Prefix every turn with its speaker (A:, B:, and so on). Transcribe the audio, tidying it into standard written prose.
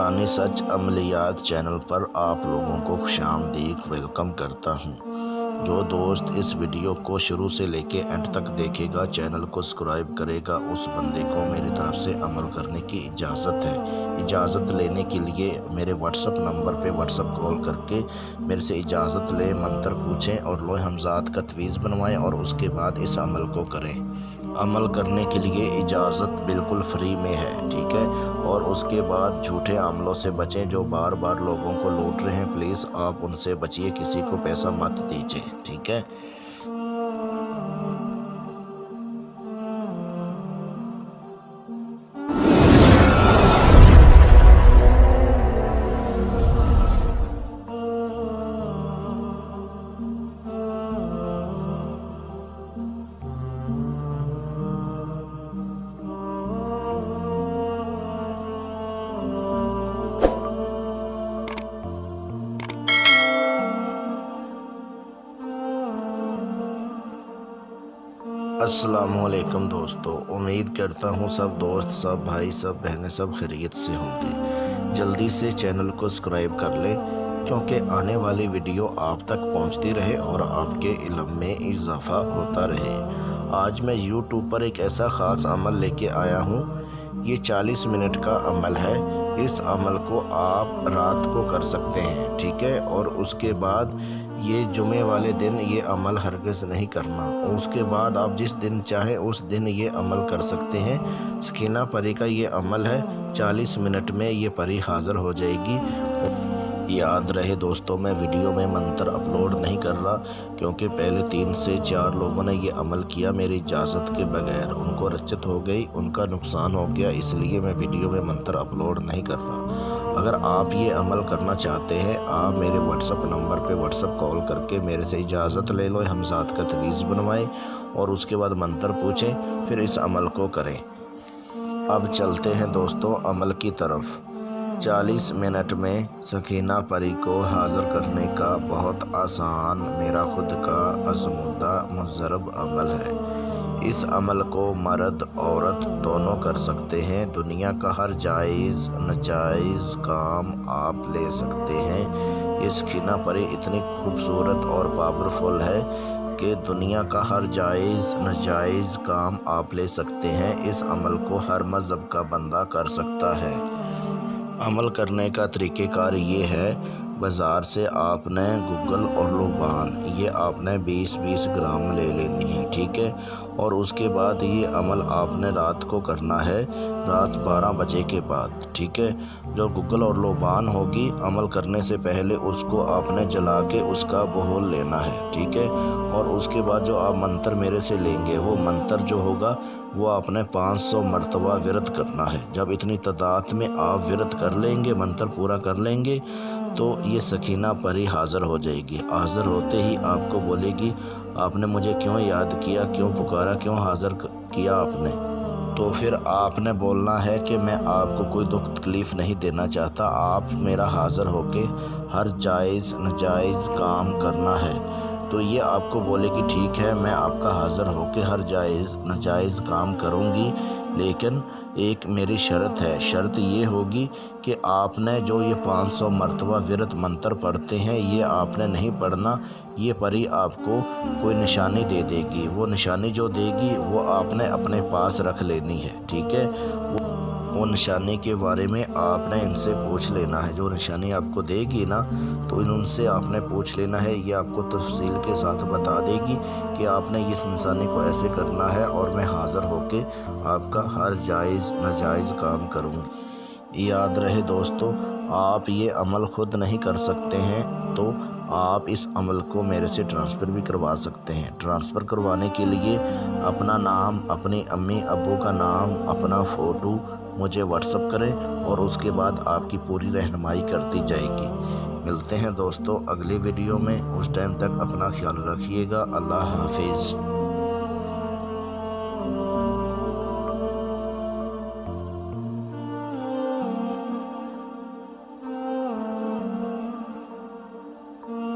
A: पुराने सच अमलियात चैनल पर आप लोगों को खुशामदीद वेलकम करता हूं। जो दोस्त इस वीडियो को शुरू से लेके एंड तक देखेगा, चैनल को सब्सक्राइब करेगा, उस बंदे को मेरी तरफ से अमल करने की इजाज़त है। इजाज़त लेने के लिए मेरे व्हाट्सअप नंबर पे व्हाट्सअप कॉल करके मेरे से इजाज़त ले, मंत्र पूछें और लोहे हमजात का तवीज़ बनवाएं और उसके बाद इस अमल को करें। अमल करने के लिए इजाज़त बिल्कुल फ्री में है, ठीक है। और उसके बाद झूठे अमलों से बचें जो बार बार लोगों को लूट रहे हैं। प्लीज़ आप उनसे बचिए, किसी को पैसा मत दीजिए, ठीक है। अस्सलामुअलैकुम दोस्तों, उम्मीद करता हूँ सब दोस्त, सब भाई, सब बहनें, सब खैरियत से होंगे। जल्दी से चैनल को सब्सक्राइब कर लें क्योंकि आने वाली वीडियो आप तक पहुँचती रहे और आपके इल्म में इजाफ़ा होता रहे। आज मैं यूट्यूब पर एक ऐसा ख़ास अमल लेके आया हूँ। ये 40 मिनट का अमल है। इस अमल को आप रात को कर सकते हैं, ठीक है। और उसके बाद ये जुमे वाले दिन ये अमल हरगिज़ नहीं करना। और उसके बाद आप जिस दिन चाहें उस दिन ये अमल कर सकते हैं। सकीना परी का ये अमल है। 40 मिनट में ये परी हाज़िर हो जाएगी। याद रहे दोस्तों, मैं वीडियो में मंत्र अपलोड नहीं कर रहा क्योंकि पहले 3 से 4 लोगों ने ये अमल किया मेरी इजाज़त के बगैर। उनको रच्चत हो गई, उनका नुकसान हो गया, इसलिए मैं वीडियो में मंत्र अपलोड नहीं कर रहा। अगर आप ये अमल करना चाहते हैं, आप मेरे व्हाट्सअप नंबर पे व्हाट्सअप कॉल करके मेरे से इजाज़त ले लो, हमजात का तवीज़ बनवाएं और उसके बाद मंत्र पूछें, फिर इस अमल को करें। अब चलते हैं दोस्तों अमल की तरफ। 40 मिनट में सकीना परी को हाज़िर करने का बहुत आसान, मेरा खुद का आज़मूदा मुजर्रब अमल है। इस अमल को मर्द औरत दोनों कर सकते हैं। दुनिया का हर जायज़ नाजायज़ काम आप ले सकते हैं। ये सकीना परी इतनी खूबसूरत और पावरफुल है कि दुनिया का हर जायज़ नाजायज़ काम आप ले सकते हैं। इस अमल को हर मज़हब का बंदा कर सकता है। अमल करने का तरीक़ेकार ये है, बाज़ार से आपने गुग्गल और लुबान ये आपने 20-20 ग्राम ले लेनी है, ठीक है। और उसके बाद ये अमल आपने रात को करना है, रात 12 बजे के बाद, ठीक है। जो गुग्गल और लुबान होगी, अमल करने से पहले उसको आपने जला के उसका बहोल लेना है, ठीक है। और उसके बाद जो आप मंत्र मेरे से लेंगे, वो मंत्र जो होगा वो आपने 500 मरतबा विरत करना है। जब इतनी तादाद में आप विरत कर लेंगे, मंत्र पूरा कर लेंगे, तो ये सकीना परी हाज़िर हो जाएगी। हाज़िर होते ही आपको बोलेगी, आपने मुझे क्यों याद किया, क्यों पुकारा, क्यों हाज़िर किया आपने। तो फिर आपने बोलना है कि मैं आपको कोई दुख तकलीफ़ नहीं देना चाहता, आप मेरा हाज़िर होके हर जायज़ नाजायज़ काम करना है। तो ये आपको बोलेगी, ठीक है, मैं आपका हाज़िर होके हर जायज़ नाजायज़ काम करूँगी, लेकिन एक मेरी शर्त है। शर्त ये होगी कि आपने जो ये 500 मरतबा विरत मंत्र पढ़ते हैं, ये आपने नहीं पढ़ना। ये परी आपको कोई निशानी दे देगी। वो निशानी जो देगी वो आपने अपने पास रख लेनी है, ठीक है। वो निशानी के बारे में आपने इनसे पूछ लेना है। जो निशानी आपको देगी ना, तो उनसे आपने पूछ लेना है। ये आपको तफसील के साथ बता देगी कि आपने इस निशानी को ऐसे करना है और मैं हाज़िर होके आपका हर जायज़ नाजायज़ काम करूँगी। याद रहे दोस्तों, आप ये अमल खुद नहीं कर सकते हैं तो आप इस अमल को मेरे से ट्रांसफ़र भी करवा सकते हैं। ट्रांसफ़र करवाने के लिए अपना नाम, अपनी अम्मी अब्बू का नाम, अपना फ़ोटो मुझे व्हाट्सअप करें और उसके बाद आपकी पूरी रहनुमाई कर दी जाएगी। मिलते हैं दोस्तों अगली वीडियो में, उस टाइम तक अपना ख्याल रखिएगा। अल्लाह हाफिज़।